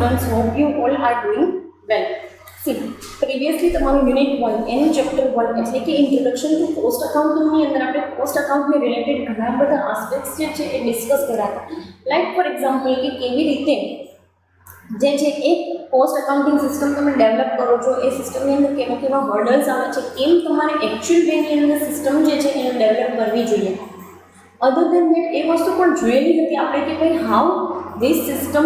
students, hope you all are doing well. See, previously તમારું unit 1 and chapter 1 એટલે કે introduction to cost અકાઉન્ટિંગની અંદર આપણે કોસ્ટ અકાઉન્ટને રિલેટેડ ઘણા બધા આસ્પેક્ટ્સ જે છે એ ડિસ્કસ કર્યા હતા. લાઈક ફોર એક્ઝામ્પલ કે કેવી રીતે જે છે એક કોસ્ટ અકાઉન્ટિંગ સિસ્ટમ તમે ડેવલપ કરો છો, એ સિસ્ટમની અંદર કેવા કેવા હર્ડલ્સ આવે છે, કેમ તમારે એકચ્યુઅલ વેની અંદર સિસ્ટમ જે છે એને ડેવલપ કરવી જોઈએ. અધર દેન દેટ એ વસ્તુ પણ જોયેલી હતી આપણે કે ભાઈ how this system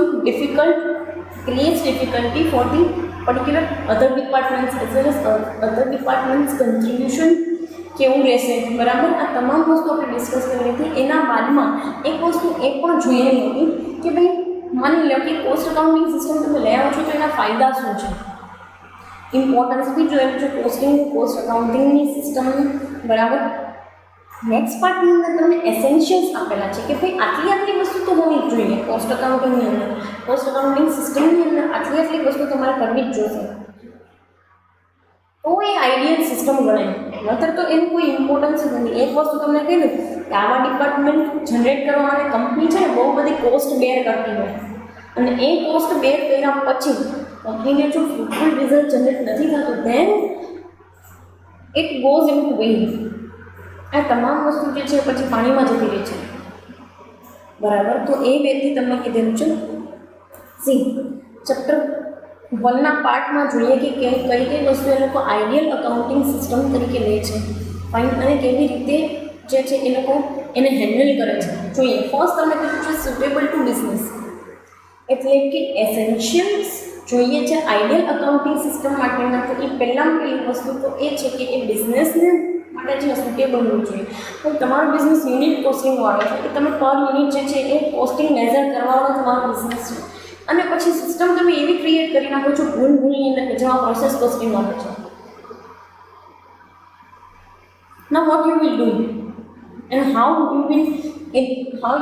creates difficulty for the particular other departments as well as other departments contribution કેવું રહેશે, બરાબર. આ તમામ વસ્તુ આપણે ડિસ્કસ કરી હતી. એના બાદમાં એક વસ્તુ એ પણ જોયેલી હતી કે ભાઈ માની લો કે કોસ્ટ અકાઉન્ટિંગ સિસ્ટમ તમે લઈ આવો છો તો એના ફાયદા શું છે, ઇમ્પોર્ટન્સ બી જોયેલું છે કોસ્ટિંગ કોસ્ટ અકાઉન્ટિંગની સિસ્ટમની, બરાબર. નેક્સ્ટ પાર્ટની અંદર તમને એસેન્શિયલ્સ આપેલા છે કે ભાઈ આટલી વસ્તુ તો હોવી જ જોઈએ કોસ્ટ અકાઉન્ટિંગની અંદર, કોસ્ટ અકાઉન્ટિંગ સિસ્ટમની અંદર આટલી વસ્તુ તમારે કરવી જ જોશે તો એ આઈડિયલ સિસ્ટમ ગણાય. નહીતર તો એનું કોઈ ઇમ્પોર્ટન્સ જ નથી. એક વસ્તુ તમને કહી દઉં કે આવા ડિપાર્ટમેન્ટ જનરેટ કરવા માટે કંપની છે ને બહુ બધી કોસ્ટ બેર કરતી હોય, અને એ કોસ્ટ બેર કર્યા પછી કંપનીને જો ફ્રૂટફુલ રિઝલ્ટ જનરેટ નથી થતું then it goes into vain. આ તમામ વસ્તુ જે છે પછી પાણીમાં જતી રહે છે, બરાબર. તો એ વ્યક્તિ તમને કીધેલું છે. સી ચેપ્ટર 1ના પાર્ટમાં જોઈએ કે કઈ કઈ વસ્તુ એ લોકો આઈડિયલ અકાઉન્ટિંગ સિસ્ટમ તરીકે લે છે, ફાઇન, અને કેવી રીતે જે છે એ લોકો એને હેન્ડલ કરે છે. જોઈએ ફર્સ્ટ તમને કીધું છે સુટેબલ ટુ બિઝનેસ, એટલે કે એસેન્શિયલ્સ જોઈએ છે આઈડિયલ અકાઉન્ટિંગ સિસ્ટમ માટેના. તો એ પહેલાં પહેલી વસ્તુ તો એ છે કે એ બિઝનેસને માટે છે સુટેબલ હોવું જોઈએ. તો તમારો બિઝનેસ યુનિટ કોસ્ટિંગવાળો છે, કે તમે પર યુનિટ જે છે એ કોસ્ટિંગ મેઝર કરવાનો તમારો બિઝનેસ છે, અને પછી સિસ્ટમ તમે એવી ક્રિએટ કરી નાખો છો ભૂલની અંદર કે જેમાં પ્રોસેસ કોસ્ટિંગ આવે છે. Now what you will do and how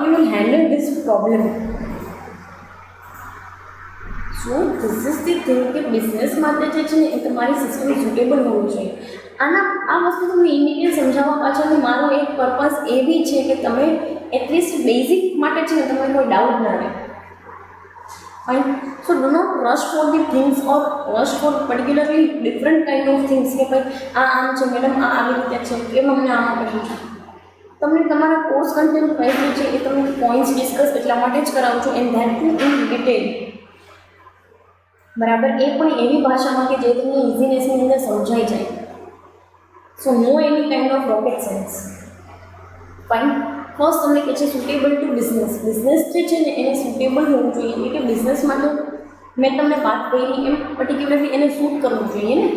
you will handle this problem? So this is the thing કે બિઝનેસ માટે જે છે ને એ તમારી સિસ્ટમ સુટેબલ હોવું જોઈએ. આ વસ્તુ તમને ઇમિડિયેટ સમજાવવા પાછળનું મારો એક પર્પઝ એવી છે કે તમે એટલીસ્ટ બેઝિક માટે છે ને તમને કોઈ ડાઉટ ના રહે. Fine. So do not rush for the things or rush for particularly different kind of things કે ભાઈ આ આમ છે મેડમ, આ આવી રીતે છે, કેમ અમને આમાં કર્યું છે. તમને તમારા કોર્સ કન્ટેન્ટ કઈ છે એ તમે પોઈન્ટ્સ ડિસ્કસ એટલા માટે જ કરાવું છું, and that two in detail, બરાબર. એ પણ એવી ભાષામાં કે જે તમને ઇઝીનેસની અંદર સમજાઈ જાય. So no any kind of rocket science. Fine. First તમને કહે છે સુટેબલ ટુ બિઝનેસ. બિઝનેસ જે છે ને એને સુટેબલ હોવું જોઈએ, એટલે કે બિઝનેસ માટે મેં તમને વાત કરી એમ પર્ટિક્યુલરલી એને શૂટ કરવું જોઈએ ને.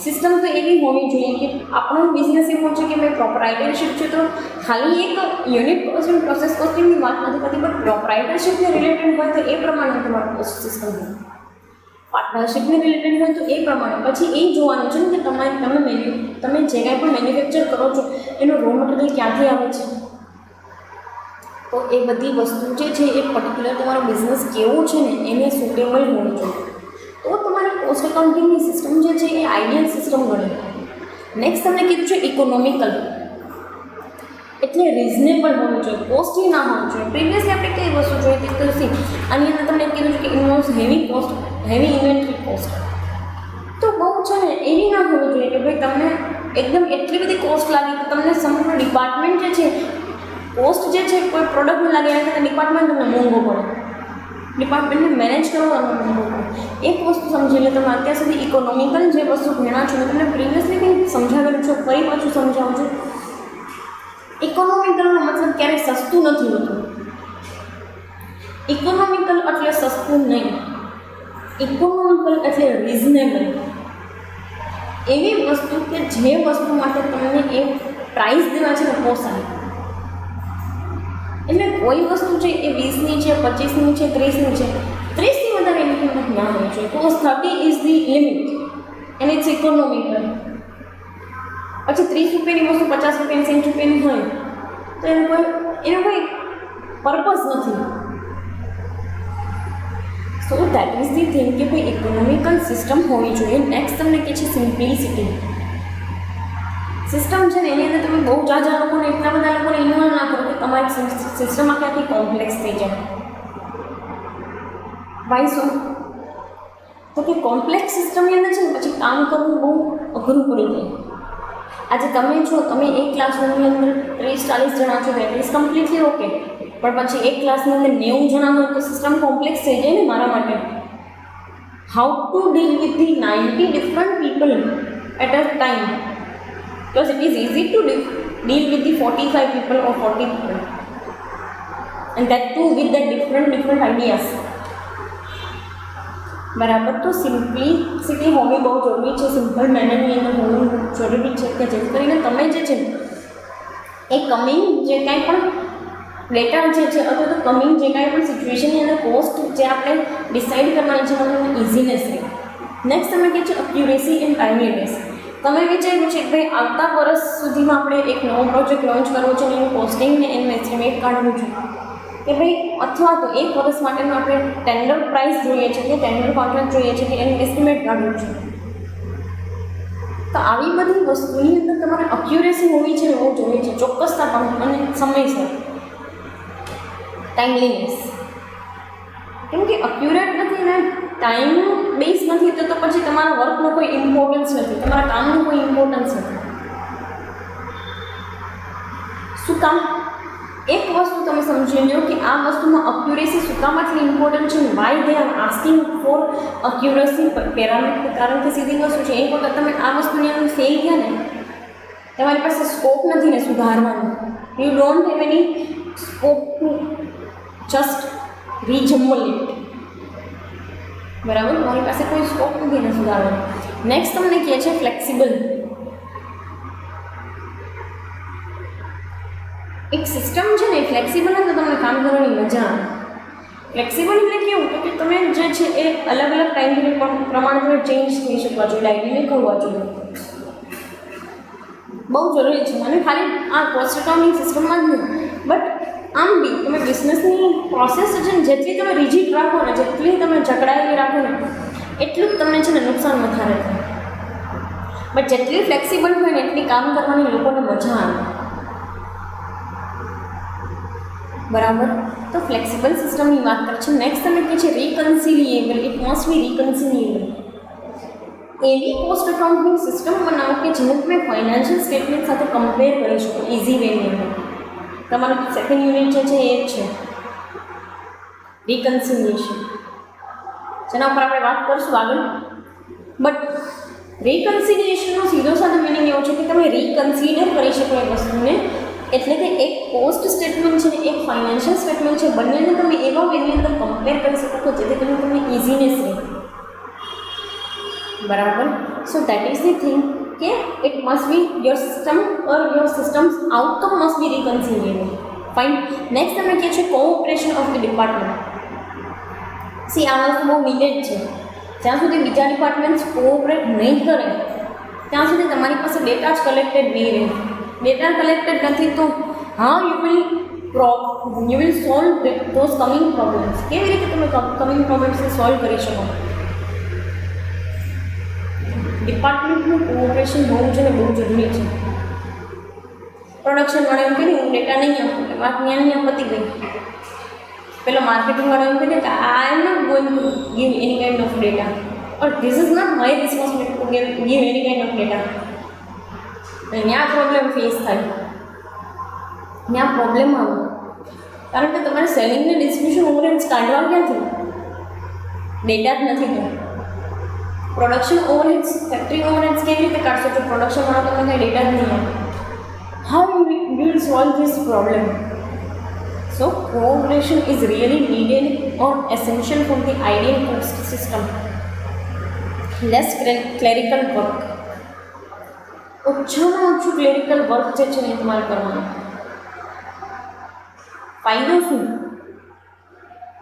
સિસ્ટમ તો એવી હોવી જોઈએ કે આપણો બિઝનેસ એવો છે કે ભાઈ પ્રોપરાઇટરશિપ છે તો ખાલી એક યુનિટ કોસ્ટિંગ પ્રોસેસ કોસ્ટિંગની વાત નથી કરતી, પણ પ્રોપરાઇટરશિપને રિલેટેડ હોય તો એ પ્રમાણે તમારું કોસ્ટ સિસ્ટમ હોય, પાર્ટનરશિપને રિલેટેડ હોય તો એ પ્રમાણે. પછી એ જોવાનું છે ને કે તમે જે કાંઈ પણ મેન્યુફેક્ચર કરો છો એનો રો મટીરિયલ ક્યાંથી આવે છે. તો એ બધી વસ્તુ જે છે એ પર્ટિક્યુલર તમારો બિઝનેસ કેવો છે ને એને સુટેબલ હોવું જોઈએ. તો તમારી કોસ્ટ એકાઉન્ટિંગની સિસ્ટમ જે છે એ આઈડિયલ સિસ્ટમ ગણે. નેક્સ્ટ તમને કીધું છે ઇકોનોમિકલ, એટલે રિઝનેબલ હોવું જોઈએ, કોસ્ટલી ના હોવું જોઈએ. પ્રિવિયસલી આપણે કઈ વસ્તુ જોઈએ તે તો સી આની અંદર તમને કીધું છે કે ઇન્વોલ્વ્સ હેવી ઇન્વેન્ટરી કોસ્ટ. તો બહુ છે ને એવી ના હોવી જોઈએ કે ભાઈ તમને એકદમ એટલી બધી કોસ્ટ લાગી તો તમને સમગ્ર ડિપાર્ટમેન્ટ જે છે કોસ્ટ જે છે કોઈ પ્રોડક્ટને લાગે એના કરતાં ડિપાર્ટમેન્ટ તમને મોંઘો પડે, ડિપાર્ટમેન્ટને મેનેજ કરવાનો મોંઘો પડે. એક વસ્તુ સમજી લે, તમે અત્યાર સુધી ઇકોનોમિકલ જે વસ્તુ ભણ્યા છો મેં તમને પ્રિવિયસલી કંઈ સમજાવેલું છું, ફરી પાછું સમજાવું છું. ઇકોનોમિકલનો મતલબ ક્યારેય સસ્તું નથી હોતું. ઇકોનોમિકલ એટલે સસ્તું નહીં, ઇકોનોમિકલ એટલે રિઝનેબલ. એવી વસ્તુ કે જે વસ્તુ માટે તમને એ પ્રાઇસ દેવા છે ને પોસાય. એટલે કોઈ વસ્તુ છે એ 20ની છે, 25ની છે, 30ની છે, 30થી વધારે એની કિંમત ના હોવી જોઈએ. તો 30 is the limit and it's economical. પછી 30 રૂપિયાની વસ્તુ 50 રૂપિયાની 60 રૂપિયાની હોય તો એનો કોઈ પર્પઝ નથી. સો દેટ ઇઝ ધી થિંગ કે ભાઈ ઇકોનોમિકલ સિસ્ટમ હોવી જોઈએ. નેક્સ્ટ તમને કહે છે સિમ્પ્લિસિટી. સિસ્ટમ છે ને એની અંદર તમે બહુ જાજા લોકોને એટલા બધા લોકોને ઇન્વોલ્વ ના કરો કે તમારી સિસ્ટમ આખી કોમ્પ્લેક્સ થઈ જાય. વાય શું તો કે કોમ્પ્લેક્સ સિસ્ટમની અંદર છે ને પછી કામ કરવું બહુ અઘરું પડી જાય. આજે તમે છો, તમે એક ક્લાસરૂમની અંદર 30-40 જણા છો, દેટ ઇઝ કમ્પ્લીટલી ઓકે. પણ પછી એક ક્લાસની અંદર 90 જણા હોય તો સિસ્ટમ કોમ્પ્લેક્સ થઈ જાય ને મારા માટે. How to deal with the 90 different people at a time, because it is easy to deal with the 45 people or 40 people, and that too with the different ideas. બરાબર. તો સિમ્પ્લિસિટી હોવી બહુ જરૂરી છે, સિમ્પલ મેનરની અંદર હોવું જરૂરી છે કે જેથી કરીને તમે જે છે એ કમિંગ જે કાંઈ પણ ડેટા જે છે અથવા તો કમિંગ જે કાંઈ પણ સિચ્યુએશનની અંદર કોસ્ટ જે આપણે ડિસાઇડ કરવાની છે એમાં ઇઝીનેસ રહે. નેક્સ્ટ તમે કહે છે અક્યુરેસી એન્ડ ટાઈમલીનેસ. તમે વિચાર્યું છે કે ભાઈ આવતા વર્ષ સુધીમાં આપણે એક નવો પ્રોજેક્ટ લોન્ચ કરવો છે અને એનું કોસ્ટિંગ ને એનું એસ્ટિમેટ કાઢવું છે કે ભાઈ, અથવા તો એક વર્ષ માટેનું આપણે ટેન્ડર પ્રાઇસ જોઈએ છે કે ટેન્ડર કોન્ટ્રાક્ટ જોઈએ છે કે એનું એસ્ટિમેટ કાઢવું છે. તો આવી બધી વસ્તુની અંદર તમારે અક્યુરેસી હોવી છે બહુ જરૂરી છે, ચોક્કસતા પણ અને સમયસર. ટાઈમલીનેસ, કેમ કે અક્યુરેટ નથી ને ટાઈમ બેઝ નથી તો પછી તમારા વર્કનો કોઈ ઇમ્પોર્ટન્સ નથી, તમારા કામનું કોઈ ઇમ્પોર્ટન્સ નથી. શું કામ? એક વસ્તુ તમે સમજી લો કે આ વસ્તુમાં અક્યુરેસી શું કામ આટલી ઇમ્પોર્ટન્ટ છે, why they are asking for accuracy parameter. કારણ કે સીધી વસ્તુ છે, એક વખત તમે આ વસ્તુની અંદર ફેલ ગયા ને, તમારી પાસે સ્કોપ નથી ને સુધારવાનો. You don't have any scope to just resemble it. બરાબર, તમારી પાસે કોઈ સ્કોપ નથી એને સુધારવાનો. નેક્સ્ટ તમને કહે છે ફ્લેક્સિબલ. એક સિસ્ટમ છે ને એ ફ્લેક્સિબલ હોય તો તમને કામ કરવાની મજા આવે. ફ્લેક્સિબલ એટલે કેવું કે તમે જે છે એ અલગ અલગ ટાઈમ પીરિયડ પ્રમાણે તમે ચેન્જ થઈ શકવા જોઈએ, ડાયનેમિક હોવા જોઈએ. બહુ જરૂરી છે. અને ખાલી આ કોસ્ટ એકાઉન્ટિંગ સિસ્ટમમાં જ નહીં, બટ આમ બી તમે બિઝનેસની પ્રોસેસ છે ને જેટલી તમે રિજિડ રાખો ને, જેટલી તમે જકડાયેલી રાખો ને, એટલું જ તમને છે ને નુકસાન વધારે થાય. બટ જેટલી ફ્લેક્સિબલ હોય ને એટલી કામ કરવાની લોકોને મજા આવે. બરાબર. તો ફ્લેક્સિબલ સિસ્ટમની વાત કરે છે. નેક્સ્ટ તમે કહે છે રિકન્સિલિએબલ. It must be રિકન્સિલિએબલ. એવી કોસ્ટ એકાઉન્ટિંગ સિસ્ટમ બનાવો કે જેને તમે ફાઇનાન્શિયલ સ્ટેટમેન્ટ સાથે કમ્પેર કરી શકો ઇઝી વેની અંદર. તમારું સેકન્ડ યુનિટ જે છે એ જ છે રિકન્સિલિએશન, જેના ઉપર આપણે વાત કરીશું આગળ. બટ રિકન્સિલિએશનનો સીધો સાધો મિનિંગ એવો છે કે તમે રિકન્સિડર કરી શકો એ વસ્તુને. એટલે કે એક કોસ્ટ સ્ટેટમેન્ટ છે ને એક ફાઇનાન્શિયલ સ્ટેટમેન્ટ છે, બંનેને તમે એવા વેની અંદર કમ્પેર કરી શકો કે જેથી કરીને તમને ઇઝીનેસ રહે. બરાબર. So that is the thing કે it must be your system or your systems outcome must be reconcilable. Fine. Next તમે કહે છે cooperation of the department. See આ વસ્તુ બહુ નીડેડ છે. જ્યાં સુધી બીજા ડિપાર્ટમેન્ટ્સ કોઓપરેટ નહીં કરે ત્યાં સુધી તમારી પાસે ડેટા જ કલેક્ટેડ નહીં રહે. ડેટા કલેક્ટેડ નથી તો how you will solve those coming problems. કેવી રીતે તમે કમિંગ પ્રોબ્લેમ્સને સોલ્વ કરી શકો? ડિપાર્ટમેન્ટનું કોઓપરેશન હોવું જોઈએ, બહુ જરૂરી છે. પ્રોડક્શનવાળા એમ કહે હું ડેટા નહીં આપું, વાત ત્યાં પતી ગઈ. પેલો માર્કેટિંગવાળા એમ કહે કે I am not going to give any kind of data, or this is not my responsibility to give any kind of data. ત્યાં પ્રોબ્લેમ ફેસ થાય, ત્યાં પ્રોબ્લેમ આવે. કારણ કે તમારે સેલિંગને ડિસ્ટ્રીબ્યુશન ઓવરહેડ્સ કાઢવા ક્યાંથી? ડેટા જ નથી તો. પ્રોડક્શન ઓવરહેડ્સ, ફેક્ટરી ઓવરહેડ્સ કેવી રીતે કાઢશો જો પ્રોડક્શનવાળા તમને કંઈ ડેટા જ નહીં આવે? How you will solve this problem? So cooperation is really needed or essential for the ideal cost system. Less clerical work. ઓછામાં ઓછું ક્લેરિકલ વર્ક જે છે એ તમારે કરવાનું. ફાયદો શું?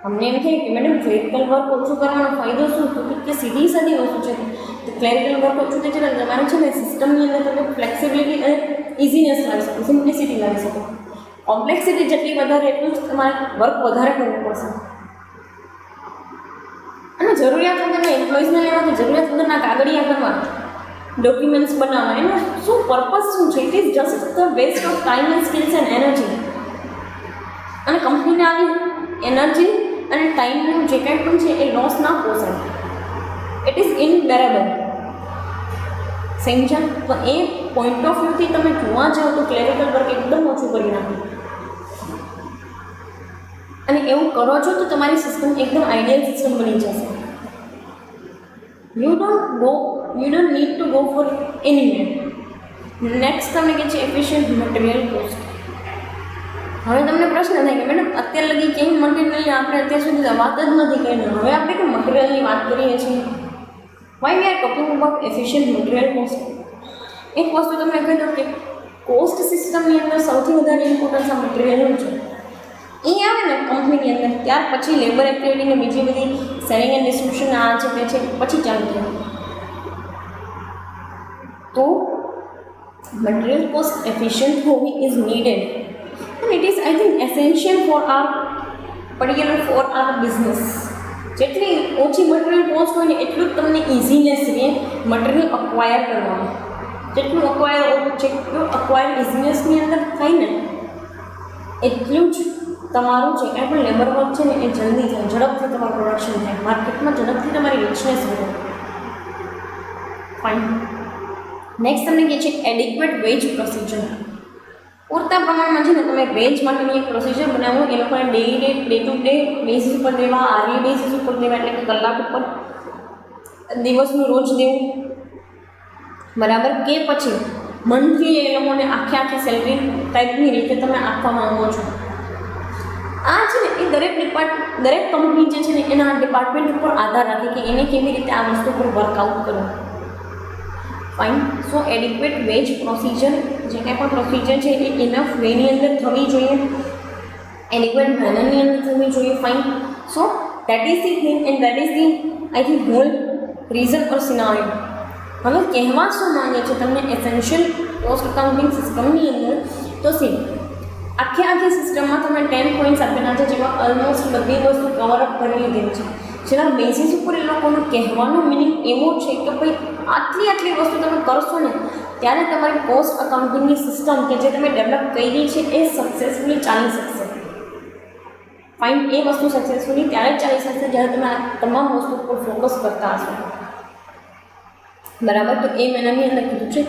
અમને એમ થાય કે મેડમ ક્લેરિકલ વર્ક ઓછું કરવાનો ફાયદો શું? તો કે સીધી સાદી વસ્તુ છે. તો ક્લેરિકલ વર્ક ઓછું થઈ જાય તમારે છે ને સિસ્ટમની અંદર તમે ફ્લેક્સિબિલિટી અને ઇઝીનેસ લાવી શકો, સિમ્પ્લિસિટી લાવી શકો. કોમ્પ્લેક્સિટી જેટલી વધારે એટલું જ તમારે વર્ક વધારે કરવું પડશે. અને જરૂરિયાત વગરના એમ્પ્લોઈઝને લેવા કે જરૂરિયાત વગરના કાગળિયા કરવા, ડોક્યુમેન્ટ્સ બનાવવા, એનો શું પર્પઝ શું છે? It is just the waste of time and skills and energy. અને કંપનીને આવી એનર્જી અને ટાઈમનું જે કાંઈ પણ છે એ લોસ ના પોસાય. It is unbearable. સમજ્યા? તો એ પોઈન્ટ ઓફ વ્યૂથી તમે જોવા જાઓ તો ક્લેરિકલ વર્ક એકદમ ઓછું કરી નાખો, અને એવું કરો છો તો તમારી સિસ્ટમ એકદમ આઈડિયલ સિસ્ટમ બની જશે. You don't need to go for anywhere. Next તમને કહે છે એફિશિયન્ટ મટીરિયલ કોસ્ટ. હવે તમને પ્રશ્ન થાય કે મેડમ અત્યાર લગી કેવી મટીરિયલની આપણે અત્યાર સુધી વાત જ નથી કરી, હવે આપણે કે મટીરિયલની વાત કરીએ છીએ. Why we are talking about efficient material cost. એક વસ્તુ તમને કહી દઉં કે કોસ્ટ સિસ્ટમની અંદર સૌથી વધારે ઇમ્પોર્ટન્સ આ મટીરિયલનું છે. એ આવે ને કંપનીની અંદર, ત્યાર પછી લેબર એક્ટિવિટી ને બીજી બધી સેલિંગ એન્ડ ડિસ્ટ્રીબ્યુશન આ છે તે છે પછી ચાલુ થાય. તો મટીરિયલ કોસ્ટ એફિશિયન્ટ હોવી is needed, and it is I think essential for particular for our business. જેટલી ઓછી મટીરિયલ કોસ્ટ હોય ને એટલું જ તમને ઇઝીનેસ રહે મટીરિયલ અક્વાયર કરવાનું. જેટલું અક્વાયર ઇઝીનેસની અંદર થાય ને એટલું જ તમારું જે કાંઈ પણ લેબર વર્ક છે ને એ જલ્દી થાય, ઝડપથી તમારું પ્રોડક્શન થાય, માર્કેટમાં ઝડપથી તમારી રિચનેસ વધે. ફાઇન. નેક્સ્ટ તમને કહે છે એડિક્વેટ વેજ પ્રોસિજર. પૂરતા પ્રમાણમાં છે ને તમે વેજ માટેની એક પ્રોસિજર બનાવો. એ લોકોને ડે ટુ ડે બેઝિસ ઉપર દેવા, આર્લી બેઝિસ ઉપર દેવા, એટલે કે કલાક ઉપર, દિવસનું રોજ દેવું, બરાબર, કે પછી મંથલી એ લોકોને આખી સેલરી ટાઈપની રીતે તમે આપવા માંગો છો. આ છે ને એ દરેક કંપની જે છે ને એના ડિપાર્ટમેન્ટ ઉપર આધાર રાખે કે એને કેવી રીતે આ વસ્તુ પર વર્કઆઉટ કરવું. ફાઇન. સો એડિક્વેટ વેજ પ્રોસિજર, જે કાંઈ પણ પ્રોસિજર છે એ ઇનફ વેની અંદર થવી જોઈએ, એડિક્વેટ મેનરની અંદર થવી જોઈએ. Fine. So that is the thing and that is the I think whole reason or scenario. હવે કહેવા શું માંગે છે તમને એસેન્શિયલ કોસ્ટ અકાઉન્ટિંગ સિસ્ટમની અંદર, તો આખી સિસ્ટમમાં તમે 10 પોઈન્ટ્સ આપેલા છે, જેમાં ઓલમોસ્ટ બધી વસ્તુ કવર અપ કરી લીધેલી છે. જેના બેસિસ ઉપર એ લોકોનો કહેવાનો મિનિંગ એવો છે કે ભાઈ આટલી વસ્તુ તમે કરશો ને ત્યારે તમારી કોસ્ટ અકાઉન્ટિંગની સિસ્ટમ કે જે તમે ડેવલપ કરી છે એ સક્સેસફુલી ચાલી શકશે. ફાઇન. એ વસ્તુ સક્સેસફુલી ત્યારે જ ચાલી શકશે જ્યારે તમે આ તમામ વસ્તુ ઉપર ફોકસ કરતા હશો, બરાબર. તો એ મેં એની અંદર કીધું છે.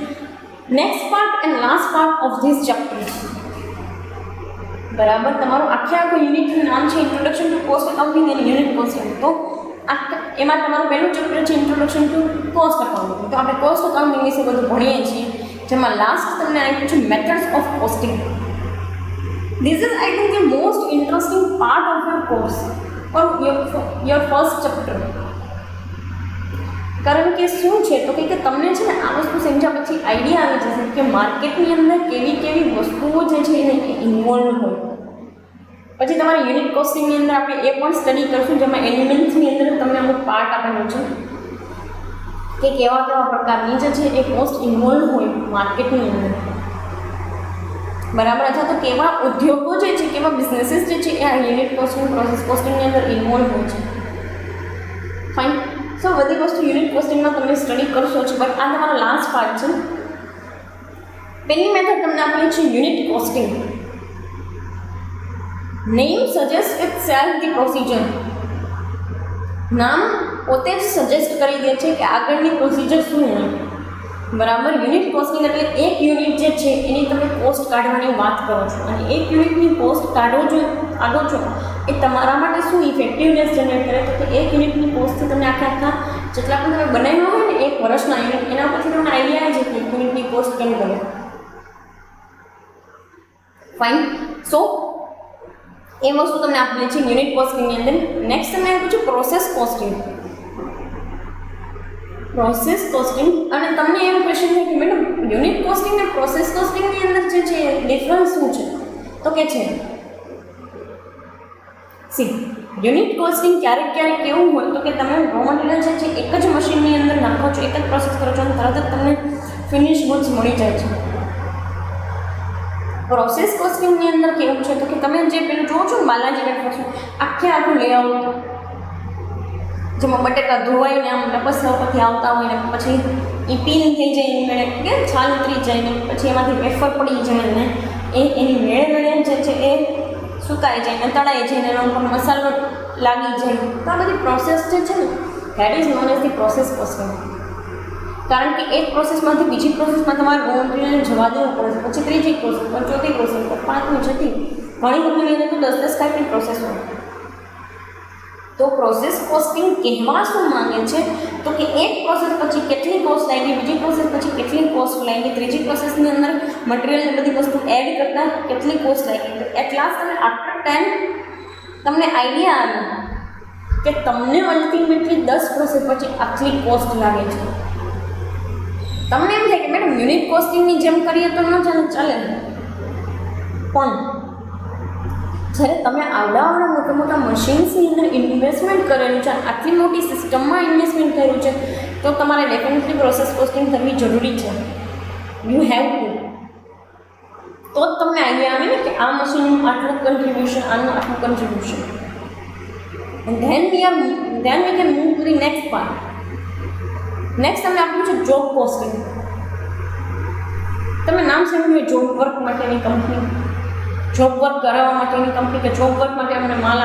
Next part and last part of this chapter, બરાબર, તમારું આખું યુનિટનું નામ છે introduction to cost accounting and unit costing. તો એમાં તમારું પહેલું ચેપ્ટર છે ઇન્ટ્રોડક્શન ટુ કોસ્ટ અકાઉન્ટિંગ. તો આપણે કોસ્ટ અકાઉન્ટિંગ વિશે બધું ભણીએ છીએ, જેમાં લાસ્ટ તમને આપ્યું છે methods of costing. This is I think the most interesting part of your course or your first chapter. કારણ કે શું છે તો કે તમને છે ને આ વસ્તુ સમજ્યા પછી આઈડિયા આવી જશે કે માર્કેટની અંદર કેવી વસ્તુઓ જે છે એને ઇન્વોલ્વ હોય. પછી તમારે યુનિટ કોસ્ટિંગની અંદર આપણે એ પણ સ્ટડી કરશું, જેમાં એલિમેન્ટ્સની અંદર તમને અમુક પાર્ટ આપેલો છે કે કેવા પ્રકારની જે છે એ કોસ્ટ ઇન્વોલ્વ હોય માર્કેટની અંદર, બરાબર. અથવા તો કેવા ઉદ્યોગો જે છે, કેવા બિઝનેસીસ જે છે એ આ યુનિટ કોસ્ટિંગ, પ્રોસેસ કોસ્ટિંગની અંદર ઇન્વોલ્વ હોય છે. ફાઇન. સો બધી વસ્તુ યુનિટ કોસ્ટિંગમાં તમે સ્ટડી કરશો છો, બટ આ તમારો લાસ્ટ પાર્ટ છે. પહેલી મેથડ તમને આપેલી છે unit costing. Name suggest it self the procedure. નામ પોતે જ સજેસ્ટ કરી દે છે કે આગળની પ્રોસિજર શું હોય, બરાબર. યુનિટ કોસ્ટિંગ એટલે એક યુનિટ જે છે એની તમે કોસ્ટ કાઢવાની વાત કરો છો, અને એક યુનિટની કોસ્ટ કાઢો છો એ તમારા માટે શું ઇફેક્ટિવનેસ જનરેટ કરે. તો એક યુનિટની કોસ્ટથી તમે આખા જેટલા પણ તમે બનાવ્યા હોય ને એક વર્ષના યુનિટ, એના પરથી તમને આઈડિયા આવે છે કે એક યુનિટની કોસ્ટ કેમ બને. ફાઇન. સો એ વસ્તુ તમને આપેલી છે યુનિટ કોસ્ટિંગની અંદર. નેક્સ્ટ તમને આપ્યું છે પ્રોસેસ કોસ્ટિંગ. પ્રોસેસ કોસ્ટિંગ, અને તમને એવો ક્વેશ્ચન છે કે મેડમ યુનિટ કોસ્ટિંગ અને પ્રોસેસ કોસ્ટિંગની અંદર જે છે ડિફરન્સ શું છે? તો કે છે યુનિટ કોસ્ટિંગ ક્યારેક કેવું હોય તો કે તમે રો મટીરિયલ જે છે એક જ મશીનની અંદર નાખો છો, એક જ પ્રોસેસ કરો છો અને તરત જ તમને ફિનિશ ગુડ્સ મળી જાય છે. પ્રોસેસ કોસ્ટિંગની અંદર કેવું છે તો કે તમે જે પેલું જોવો છો બાલાજી વેફર્સ આખું લેઆઉટ, જેમાં બટેટા ધોવાઈને આમ લપસવા ઉપરથી આવતા હોય ને પછી એ પીલ થઈ જાય કે છાલ ઉતરી જાય ને પછી એમાંથી વેફર પડી જાય ને એની મેળે જે છે એ સુકાઈ જાય ને તળાઈ જાય ને એનો ઉપર મસાલો લાગી જાય. તો આ બધી પ્રોસેસ જે છે ને that is known as the process costing. કારણ કે એક પ્રોસેસમાંથી બીજી પ્રોસેસમાં તમારે રો મટીરિયલને જવા દેવું પડે છે, પછી ત્રીજી પ્રોસેસ, પછી ચોથી પ્રોસેસ, પાંચમી, છઠ્ઠી, ઘણી કંપનીની અંદર તો 10 ટાઈપની પ્રોસેસ હોય. તો પ્રોસેસ કોસ્ટિંગ કહેવા શું માંગે છે તો કે એક પ્રોસેસ પછી કેટલી કોસ્ટ લાગી, બીજી પ્રોસેસ પછી કેટલી કોસ્ટ લાગી, ત્રીજી પ્રોસેસની અંદર મટીરિયલને બધી વસ્તુ એડ કરતાં કેટલી કોસ્ટ લાગી. તો એટ લાસ્ટ તમે આફ્ટર 10 તમને આઈડિયા આવ્યો કે તમને અલ્ટિમેટલી 10 પ્રોસેસ પછી આટલી કોસ્ટ લાગે છે. તમને એમ થાય કે મેડમ યુનિટ કોસ્ટિંગની જેમ કરીએ તો ન ચાલે, પણ જ્યારે તમે આવડા મોટા મશીન્સની અંદર ઇન્વેસ્ટમેન્ટ કરેલું છે, આટલી મોટી સિસ્ટમમાં ઇન્વેસ્ટમેન્ટ કર્યું છે, તો તમારે ડેફિનેટલી પ્રોસેસ કોસ્ટિંગ કરવી જરૂરી છે. You have to. તો જ તમને આઈડિયા આવે ને કે આ મશીનનું આટલું કન્ટ્રીબ્યુશન, આનું આટલું contribution. And then we can move to the next part. Next તમને આપ્યું છે જોબ કોસ્ટિંગ. તમે નામ સાંભળ્યું જોબ વર્ક માટેની કંપની, જોબ વર્ક કરાવવા માટેની કંપની, કે જોબ વર્ક માટે અમને માલ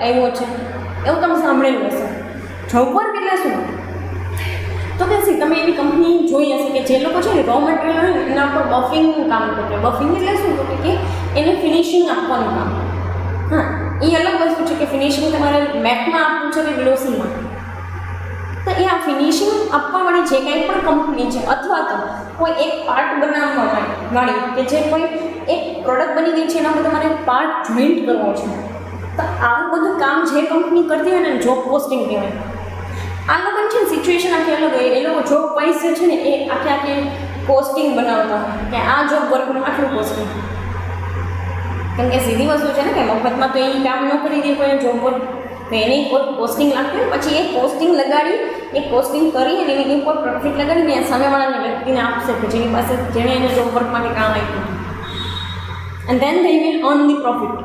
આવ્યો છે, એવું તમે સાંભળેલું હશે. જોબ વર્ક એટલે શું? તો કે તમે એવી કંપની જોઈ હશે કે જે લોકો છે ને રો મટીરિયલ હોય ને એના પર બફિંગનું કામ કરે. બફિંગ એટલે શું? તો કે એને ફિનિશિંગ આપવાનું કામ. હા, એ અલગ વસ્તુ છે કે ફિનિશિંગ તમારે મેટમાં આપવું છે કે ગ્લોસીમાં. તો એ આ ફિનિશિંગ આપવાવાળી જે કંઈ પણ કંપની છે, અથવા તો કોઈ એક પાર્ટ બનાવવા વાળી કે જે કોઈ એક પ્રોડક્ટ બની ગઈ છે એના પર તમારે પાર્ટ જોઈન્ટ કરવો છે, તો આવું બધું કામ જે કંપની કરતી હોય ને જોબ કોસ્ટિંગ કહેવાય. આ લોકોની છે ને સિચ્યુએશન આખી અલગ હોય. એ લોકો જોબ વાઇઝ જે છે ને એ આખી કોસ્ટિંગ બનાવતા હોય કે આ જોબ વર્કનું આટલું કોસ્ટિંગ. કેમ કે સીધી વસ્તુ છે ને કે મફતમાં તો એ કામ ન કરી દે કોઈ જોબ વર્ક, તો એને કોસ્ટિંગ લાગતું હોય, પછી એ કોસ્ટિંગ લગાડી, એ કોસ્ટિંગ કરી અને એની ઉપર પ્રોફિટ લગાડીને સામેવાળાની વ્યક્તિને આપશે કે જેની પાસે જેણે એને જોબ વર્ક માટે કામ આપ્યું. And then they will earn the profit.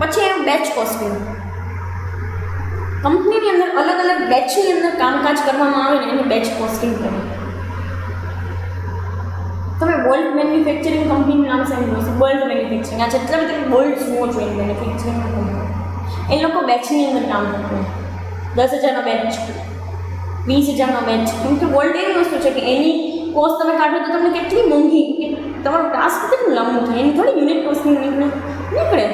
પછી એ બેચ કોસ્ટિંગ. કંપનીની અંદર અલગ અલગ બેચની અંદર કામકાજ કરવામાં આવે ને એને બેચ કોસ્ટિંગ કહેવાય. તમે બોલ્ટ મેન્યુફેક્ચરિંગ કંપનીનું નામ સાંભળ્યું હશે. બોલ્ટ મેન્યુફેક્ચરિંગ, આ જેટલા બધા બોલ્ટ જુઓ છો એ મેન્યુફેક્ચરિંગ કંપની, એ લોકો બેચની અંદર કામ કરતા હોય. 10,000નો બેચ, 20,000નો બેચ. કેમ કે બોલ્ટ એવી વસ્તુ છે કે એની કોસ્ટ તમે કાઢો તો તમને કેટલી મોંઘી, કે તમારું ટાસ્ક કેટલું લાંબુ થાય. એની થોડી યુનિટ કોસ્ટિંગ નીકળે,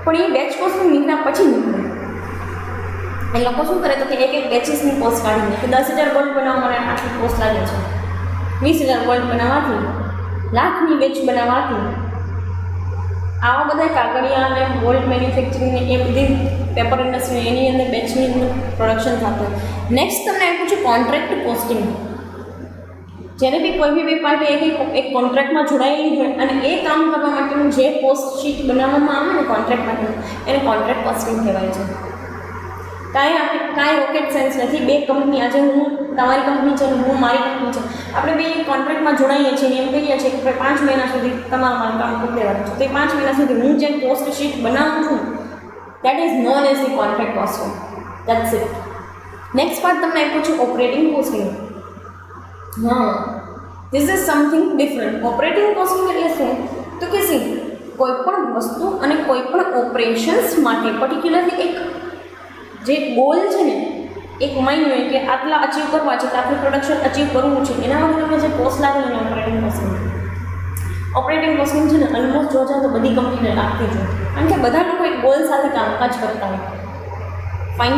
પણ એ બેચ કોસ્ટિંગ નીકળ્યા પછી નીકળે. એ લોકો શું કરે તો કે એક બેચીસની કોસ્ટ કાઢીને કે 10,000 બોલ્ટ બનાવવા માટે આટલી કોસ્ટ લાગે છે, 20,000 બોલ્ટ બનાવવાથી, લાખની બેચ બનાવવાથી, આવા બધા કાગળિયા અને બોલ્ટ મેન્યુફેક્ચરિંગને એ બધી પેપર ઇન્ડસ્ટ્રી એની અંદર બેચની અંદર પ્રોડક્શન થતું હોય. નેક્સ્ટ તમને આપ્યું છે કોન્ટ્રાક્ટ કોસ્ટિંગ. જ્યારે બી કોઈ બી પાર્ટી એક કોન્ટ્રાક્ટમાં જોડાયેલી હોય અને એ કામ કરવા માટેનું જે કોસ્ટ શીટ બનાવવામાં આવે ને કોન્ટ્રાક્ટ માટેનું, એને કોન્ટ્રાક્ટ કોસ્ટિંગ કહેવાય છે. કાંઈ રોકેટ સાયન્સ નથી. બે કંપની, આજે હું તમારી કંપની છે અને હું મારી કંપની છે, આપણે બે કોન્ટ્રાક્ટમાં જોડાઈએ છીએ, એમ કહીએ છીએ કે 5 મહિના સુધી તમારા મારું કામ કરી દેવાનું છે. તો એ 5 મહિના સુધી હું જે કોસ્ટ શીટ બનાવું છું that is known as the contract costing. That's it. Next part તમને આપ્યું છે ઓપરેટિંગ કોસ્ટિંગ. હા, this is something different. Operating costing એટલે શું? તો કે કોઈ પણ વસ્તુ અને કોઈ પણ ઓપરેશન્સ માટે પર્ટિક્યુલરલી એક જે ગોલ છે ને, એક માઇન્ડ હોય કે આટલા અચીવ કરવા છે, કે આટલું પ્રોડક્શન અચીવ કરવું છે, એના માટે તમે જે કોસ્ટ લાગે એને ઓપરેટિંગ કોસ્ટિંગ. ઓપરેટિંગ કોસ્ટિંગ છે ને ઓલમોસ્ટ જોવા જાય તો બધી કંપનીને લાગતી જ હોય, કારણ કે બધા લોકો એક ગોલ સાથે કામકાજ કરતા હોય. ફાઇન.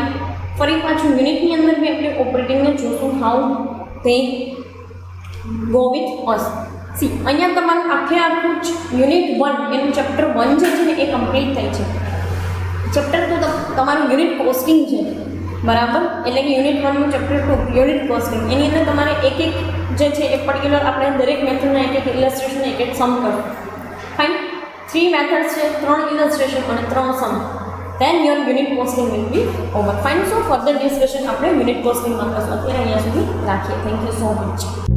ફરી પાછું યુનિટની અંદર બી આપણે ઓપરેટિંગને જોશું, how they go with us. અહીંયા તમારું આખું જ યુનિટ 1 એનું ચેપ્ટર 1 જે છે ને એ કમ્પ્લીટ થાય છે. ચેપ્ટર 2 તમારું યુનિટ કોસ્ટિંગ છે, બરાબર? એટલે કે યુનિટ 1નું ચેપ્ટર 2 યુનિટ કોસ્ટિંગ. એની અંદર તમારે એક જે છે એ પર્ટિક્યુલર આપણે દરેક મેથડના એક ઇલસ્ટ્રેશન, એક સમ કરો. ફાઇન. 3 મેથડ્સ છે, 3 ઇલસ્ટ્રેશન અને 3 સમ. then your unit costing will be over. Fine. So further discussion આપણે યુનિટ કોસ્ટિંગમાં કરશું. અત્યારે અહીંયા સુધી રાખીએ. Thank you so much.